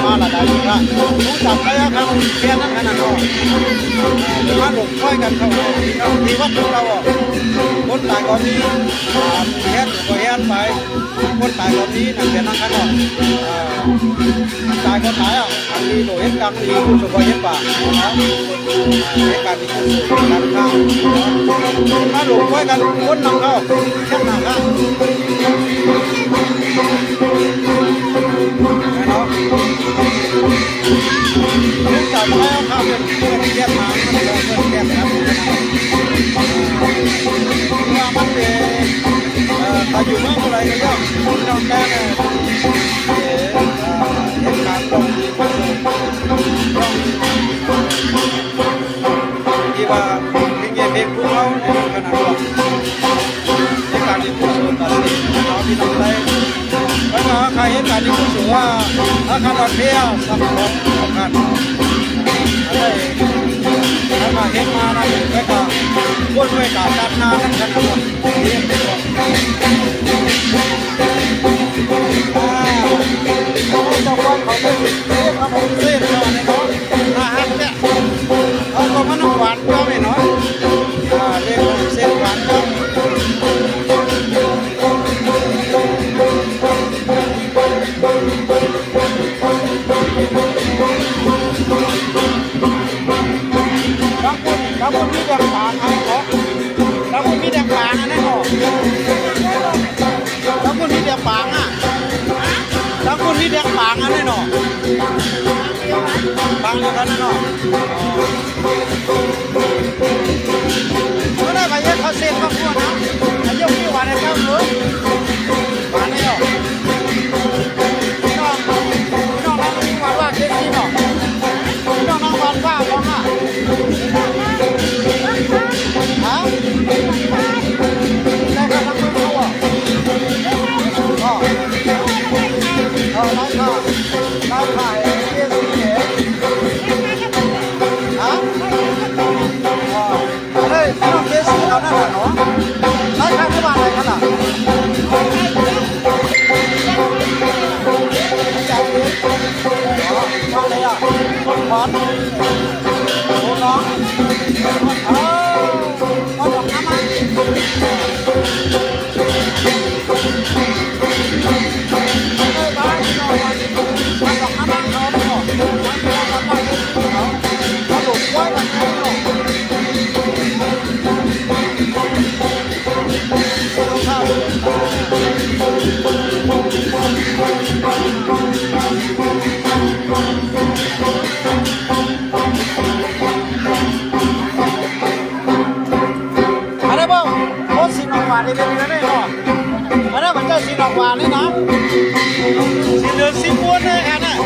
มาละได้ละรู้จักไหมครับเพียนนั่นขนาดนั้นมาหลงค่อยกันเขาที่วัดของเราคนตายก่อนนี้เฮียนก็เฮียนไปคนตายก่อนนี้นั่นเป็นนั่นขนาดตายก็ตายอันนี้โดยเหตุการณ์นี้ผู้ชมก็เห็นป่ะนะเหตุการณ์นี้คือการฆ่ามาหลงค่อยกันคนนำเข้าเช่นนั้นนะรู้จักแล้วครับเป็นเพื่อนเรียกมามันเป็นเพื่อนเรียกครับว่ามันเป็นถ้าอยู่เมืองอะไรก็ย่อมน้องแดงเหตุการณ์ตรงนี้ก็ที่ว่าเงี้ยเด็กพวกเขาในขณะนั้นเหตุการณ์ที่ผู้สูงตัดสินเอาที่น้องได้แล้วก็ใครเหตุการณ์ที่ผู้สูงว่าอาคารรัฐเพียสังคมอาคารอะไรแล้วก็เห็นมานะแล้วก็คนด้วยการจัดงานนั่นขนาดนี้เรียนไปก่อนเจ้าของเขาเป็นเรียกขนมเส้นก่อนเลยเนาะอาหารเนี่ยเอาตัวมันหวานก็ไม่น้อยเรียกขนมเส้นหวานก็แล้วคนมีแดงปางอะไรเหรอแล้วคนมีแดงปางอะไรเหรอแล้วคนมีแดงปางอ่ะแล้วคนมีแดงปางอะไรเหรอบางเดียวกันนะเนาะก็ได้ไปเย็ดเขาเซ็นมาพวกนะไอ้ยกที่หวานในแก้วเลยหวานเลยเหรอน้องนั่งมีหวานว่าเจ๊ซีเนาะน้องนั่งหวานว่าบ้างอ่ะฮะได้ค่ะทั้งมือเขาอ่ะอ๋อร้านขายเจ๊ซีเนี่ยฮะเฮ้ยน้องเจ๊ซีเรานั่นแหละเนาะร้านขายที่บ้านอะไรกันล่ะจากนี้อ๋อทำอะไรอ่ะคนขอนโอ้น้องเอาดอกน้ำมันบ้านเราเอาดอกน้ำมันเอาไปหมดเอาหลุดไว้กันให้หมดอะไรบ้างโคตรสีนอกหวานเลยเป็นยังไงเนาะอะไรมันจะสีนอกหวานเลยนะสีเหลืองสีม้วนเลยอันน่ะ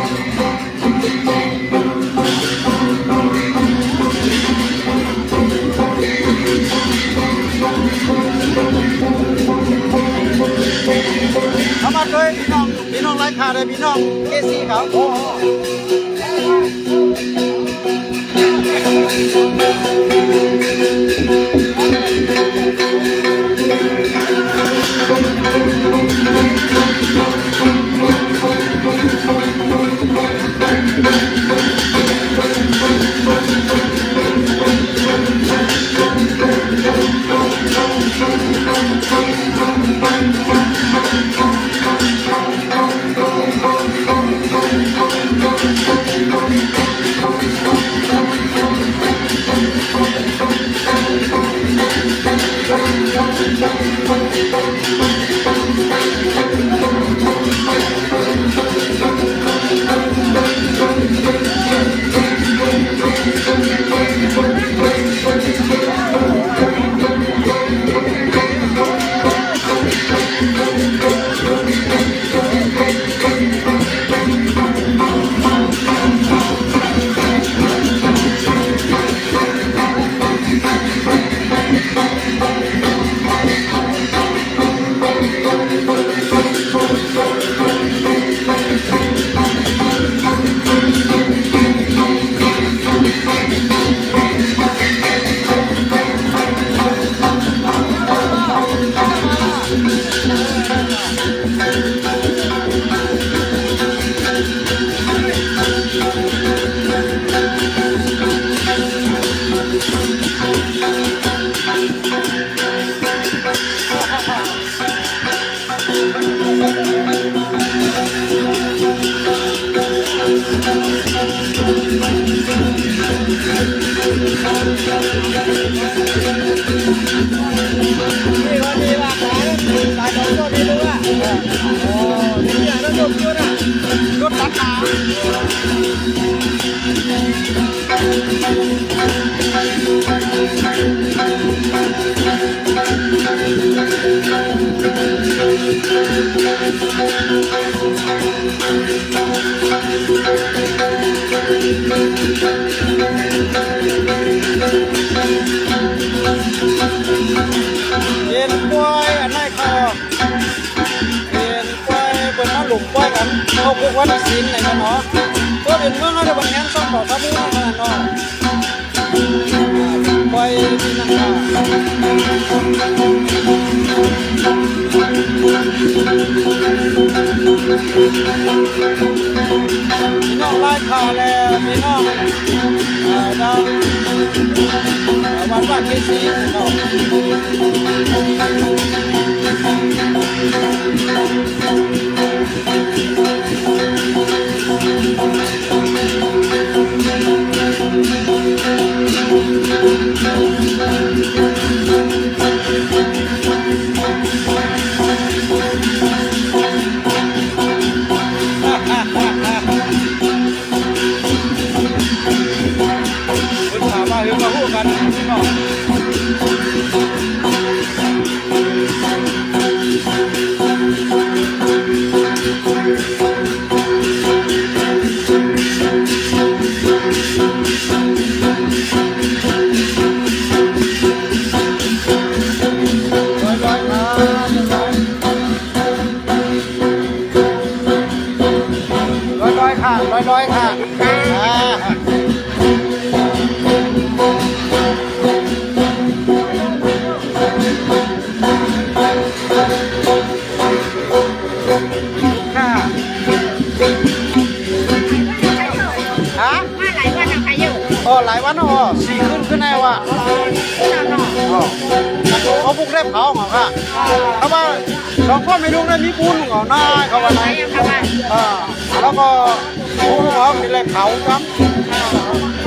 เอามาเลยพี่น้องไร้ค่าเลยพี่น้องเกซี่เขาโอ้ เย็นป่วยอันไหนเขาเย็นป่วยเปิดมาหลุมป่วยกันเขาพวกวันศีลไหนกันเนาะก็เป็นเมืองอะไรบางแห่งซ่อมต่อทับมือกันเนาะป่วยที่นั่นค่ะพี่น้องไล่ข่าวแล้วพี่น้องดาววันว่าเกษีเนาะคุณถามว่าเรื่องมาพูดกันพี่น้องร้อยค่ะร้อยค่ะฮะมาหลายวันอะใครอยู่ อ๋อหลายวันอ๋อสี่ขึ้นแน่ว่ะ ที่เราเนาะ อ๋อเขาบุกได้เผาเหรอค่ะเขาว่าหลวงพ่อไม่รู้ได้มีบุญเหรอหน้าเขาว่าไง ใครยังทำบ้าน แล้วก็ผู้เขามีอะไรเผาครับ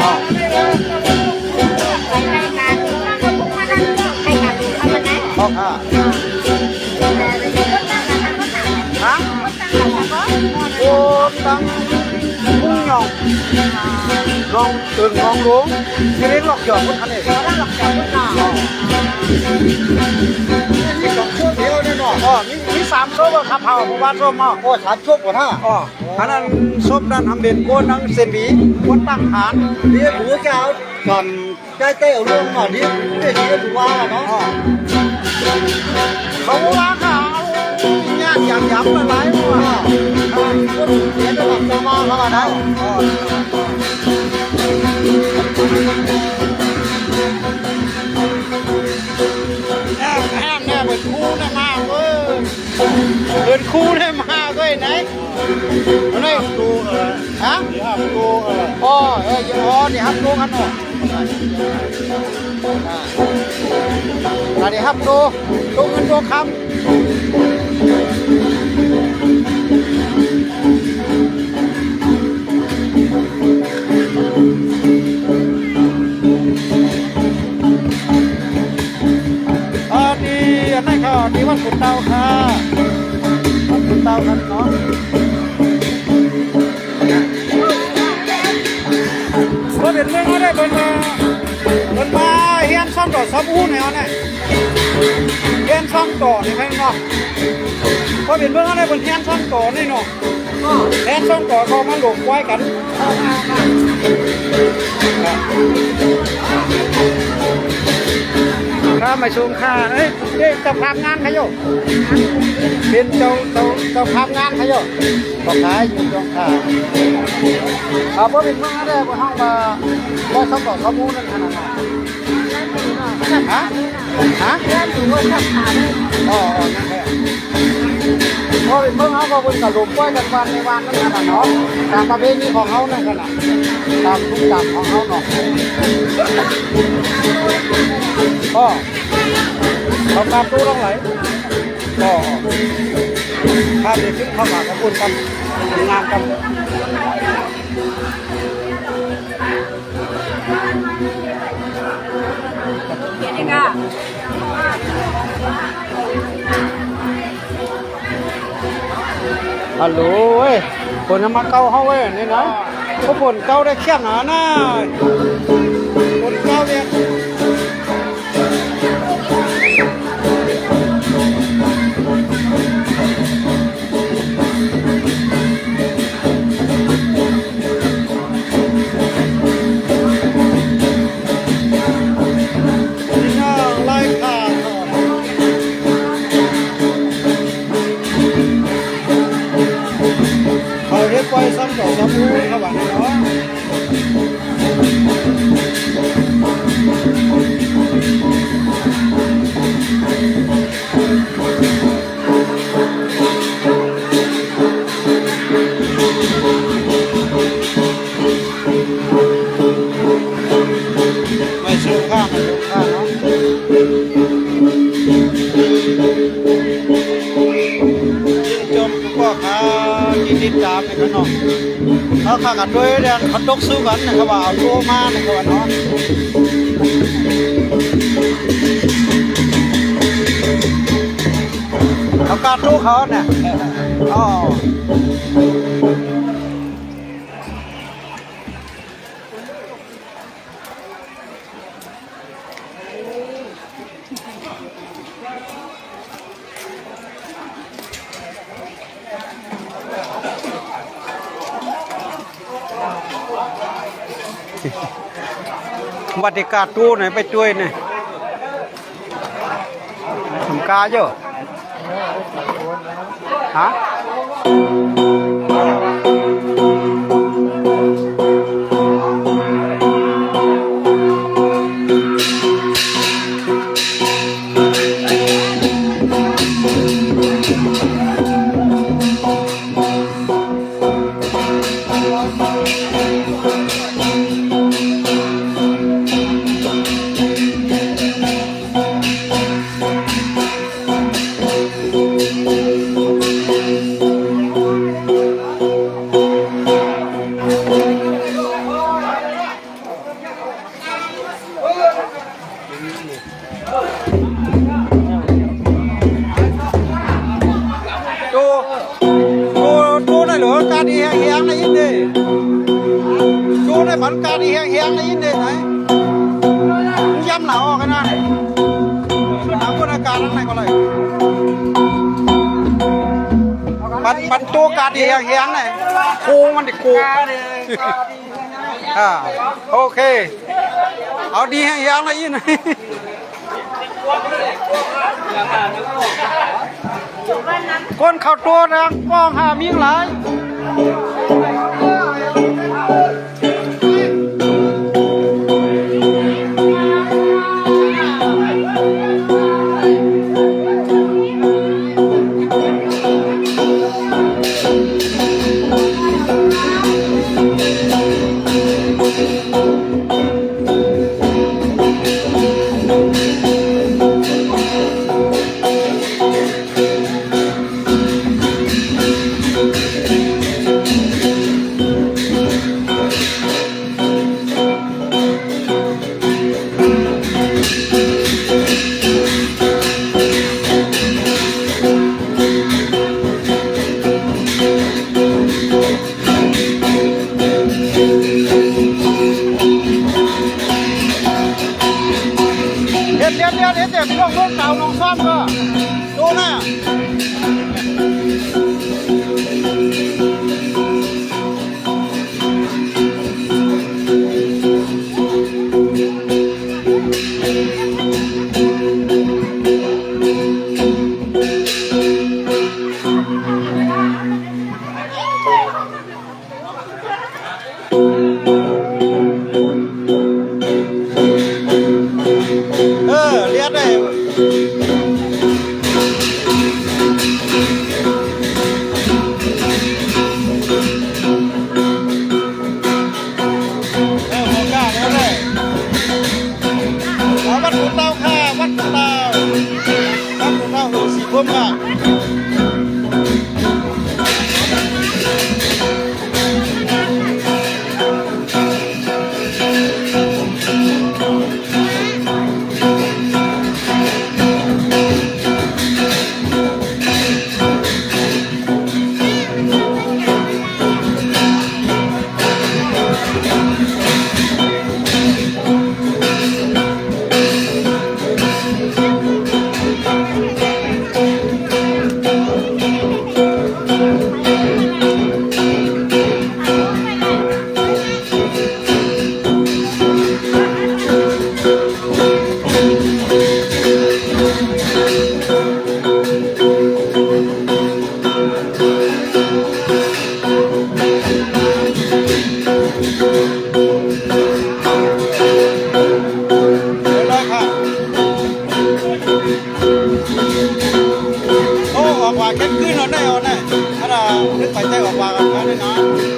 อ๋อ ใครการนั่งก็พุ่งมานั่งใครการทำมันนะ อ๋อค่ะฮะโอ้ตังพุ่งหยองน้องตื่นน้องลุงที่เลี้ยงหลอกหยอกคนอันนี้ เราหลอกจับคนหน่อ มีสองช่วงเดียวได้หนออ๋อมีสามช่วงครับเผาหมู่บ้านส้มอ๋อโอ้สามช่วงกว่าท่าอ๋ออันนั้นส้มด้านทำเด่นโกนนังเซนบีโกนตั้งฐานนี่หมูเจ้าก่อนใกล้ๆเอาเรื่องก่อนที่ที่ถือว่าเนาะเขาว่าเขาญาติย้ำอะไรว่าคนเสียระดับจะมาเขาว่าได้แอบเนี่ยเป็นคู่ได้มากเว้ยเป็นคู่ได้มากเว้ยไหนอะไรดูฮะเดี๋ยวครับดูอ๋อเดี๋ยวครับดูกันหน่อยเดี๋ยวครับดูเงินดูคำนี่ค่ะนี่วัดขุนเตาค่ะวัดขุนเตาครับเนาะก็เป็นเรื่องอะไรเป็นมาเฮียนซ่อมต่อซับอู้เนี่ยเนี่ยเฮียนซ่อมต่อนี่ข้างนอกก็เป็นเรื่องอะไรเป็นเฮียนซ่อมต่อนี่เนาะเฮียนซ่อมต่อเขามาหลงไว้กันข้ามาชมข้าเอ้ยเจ้าภาพงานใครอยู่เป็นเจ้าภาพงานใครอยู่บอกขายอยู่ตรงข้าเอาเพราะเป็นเมื่อไรพวกเขามาบ่ชอบต่อข้อมูลนั่นขนาดนั้นฮะเรื่องถือว่าทับขาเลย อ๋อนั่นแหละเพราะเป็นเมื่อเขาก็เป็นกระดูกก้อยกันวันในวันนั่นขนาดเนาะตามประเพณีของเขานั่นขนาดตามทุกอย่างของเขาเนาะก็เขาตามตู้ต้องไหลก็ถ้าเด็กขึ้นเข้ามาขอบคุณครับงานกันเดี๋ยวนี้ก็ ฮัลโหลเว้ยคนจะมาเกาเขาเว้ยนี่นะเขาผลเกาได้แค่หนาหน้าคนเกาเนี่ยนี่น่าไล่ขาดเขาเรียกไว้ซ้ำต่อซ้ำมูเขาบอกเนาะไม่สู้ข้าไม่สู้ข้าเนาะจมก็ขากินดินดาบในขนมเขาขากันด้วยเรื่องขัดดกสู้กันนะครับว่าเอาโลมานะครับว่าเนาะเขาการตู้เขาเนี่ยอ๋อวัดที่กาตู้ไหนไปช่วยเนี่ยทำกาเยอะฮะดูได้หรือการดีแห้งในยินดีดูได้ผันการดีแห้งในยินดีไหนย้ำหนาวกันนะหนาวคนอาการนั่นไหนก็เลยปันตัวการดีแห้งไหนโค้งมันดิโค้งโอเคเอาดีแห้งในยินคนเข้าตัวนะป้องหามิ่งหลาย เลยนะ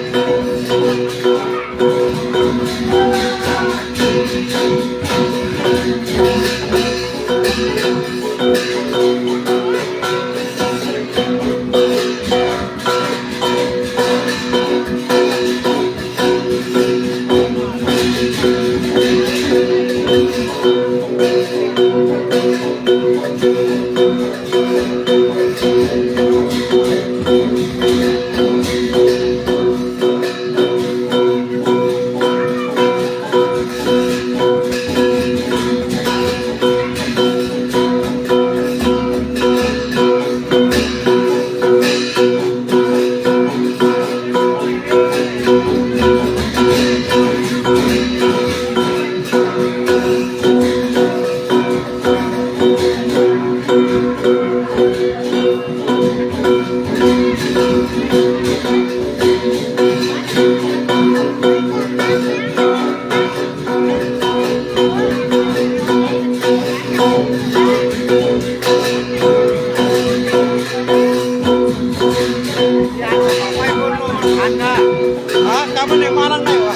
กลับมาเดี๋ยวมาทางไหนวะ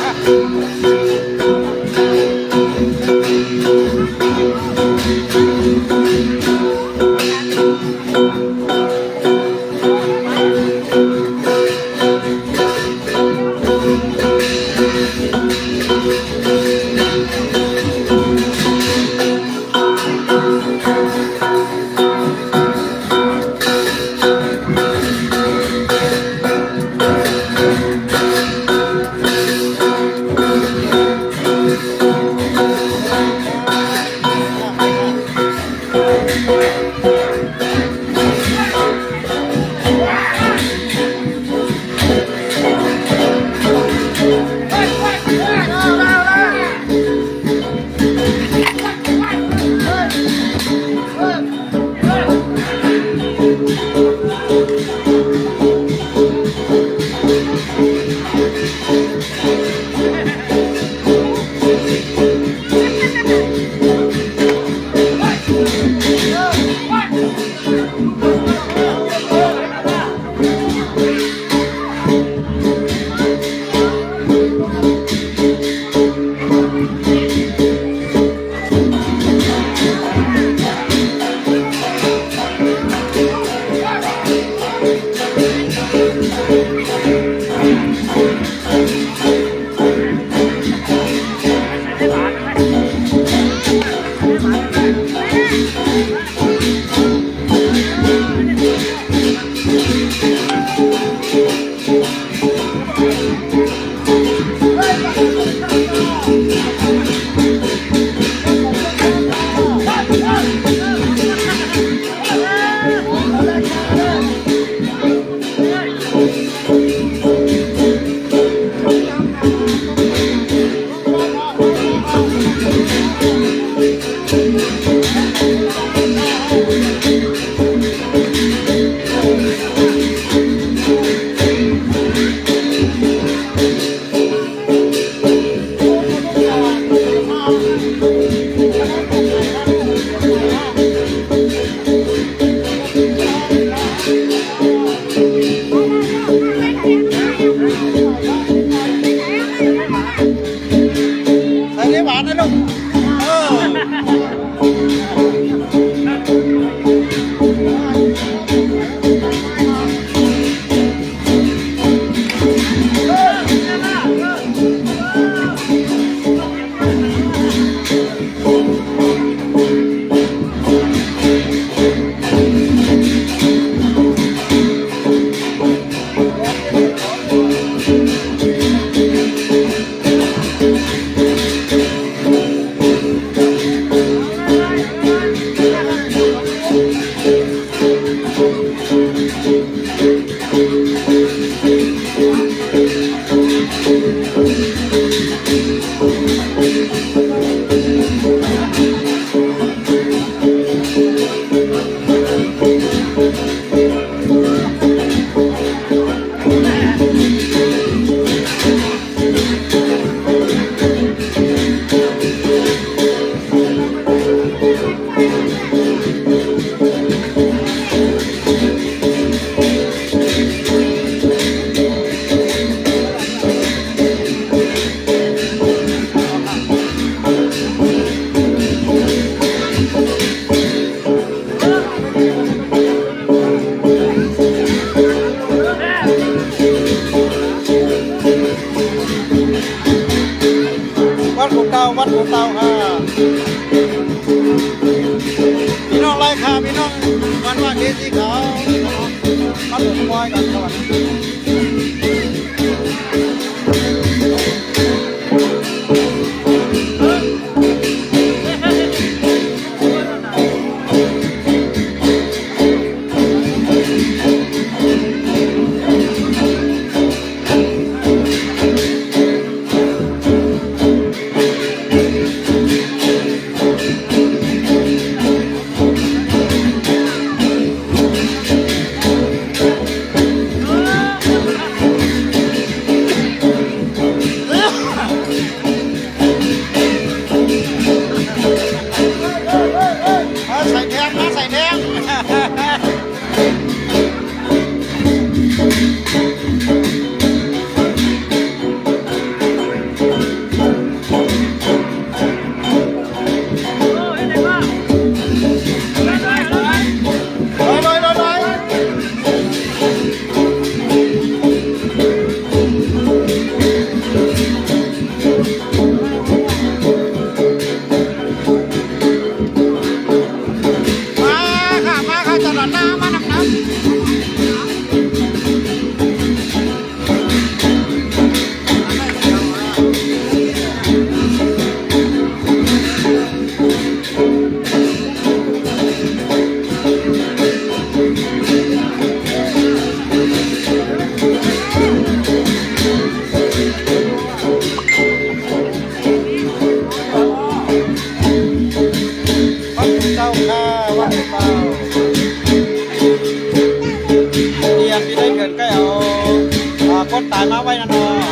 วัดภูเตาค่ะพี่น้องไรค่ะพี่น้องวันว่าเกสีขาวมาหลงควายกันสวัสดีใส่แดงนะใส่แดงลอยมาค่ะจอดหน้ามาน้ำวัดภูเจ้าค่ะวัดภูเจ้าเรียนที่ได้เกิดก็เอาคนตายมาไว้นะเนาะ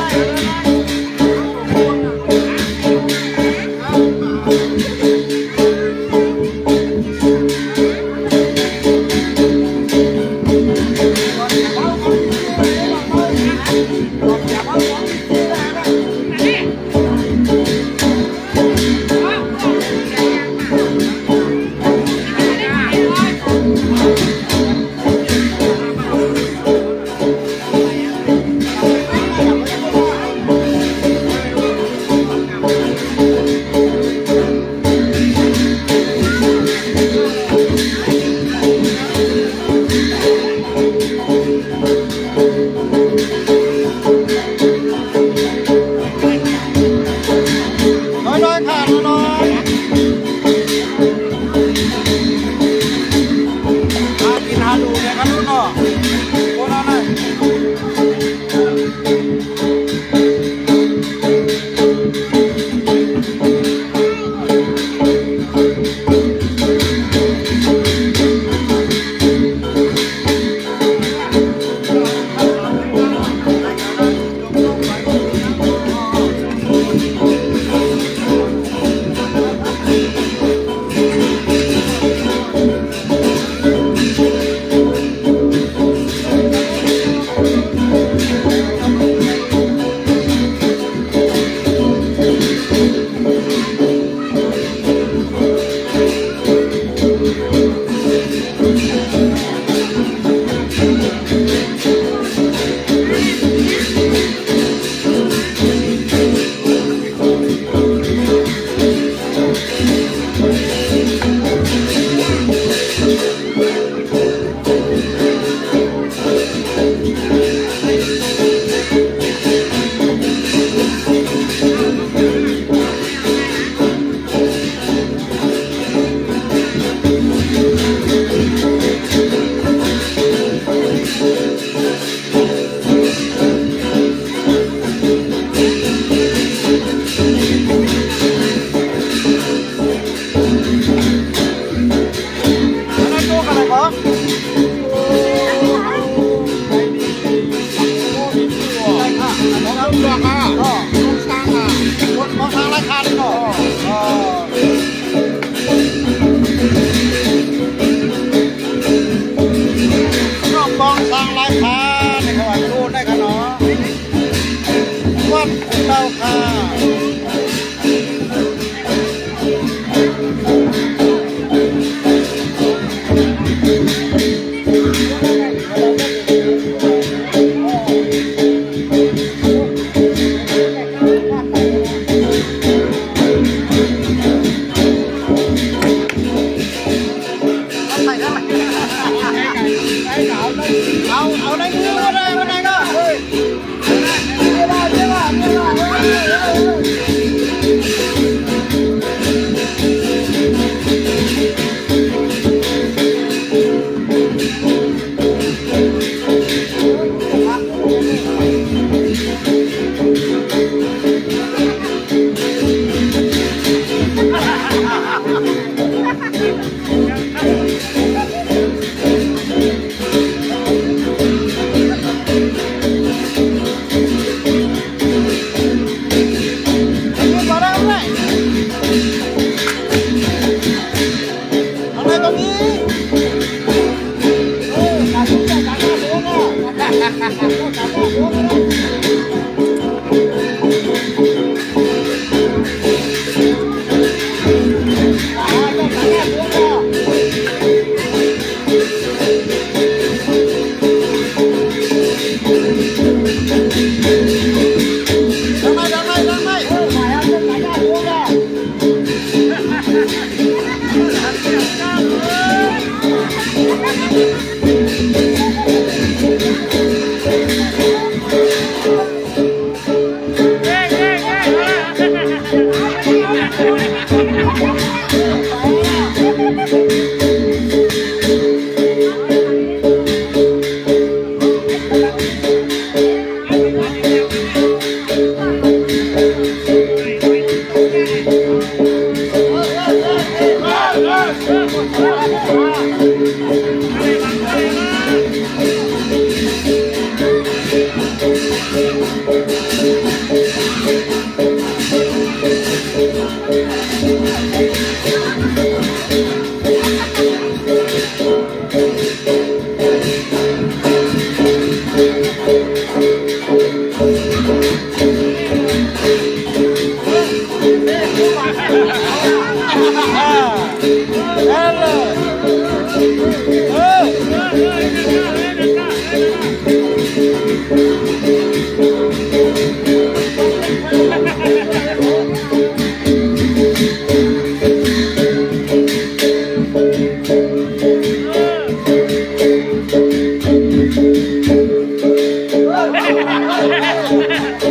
Ha ha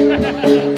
ha ha!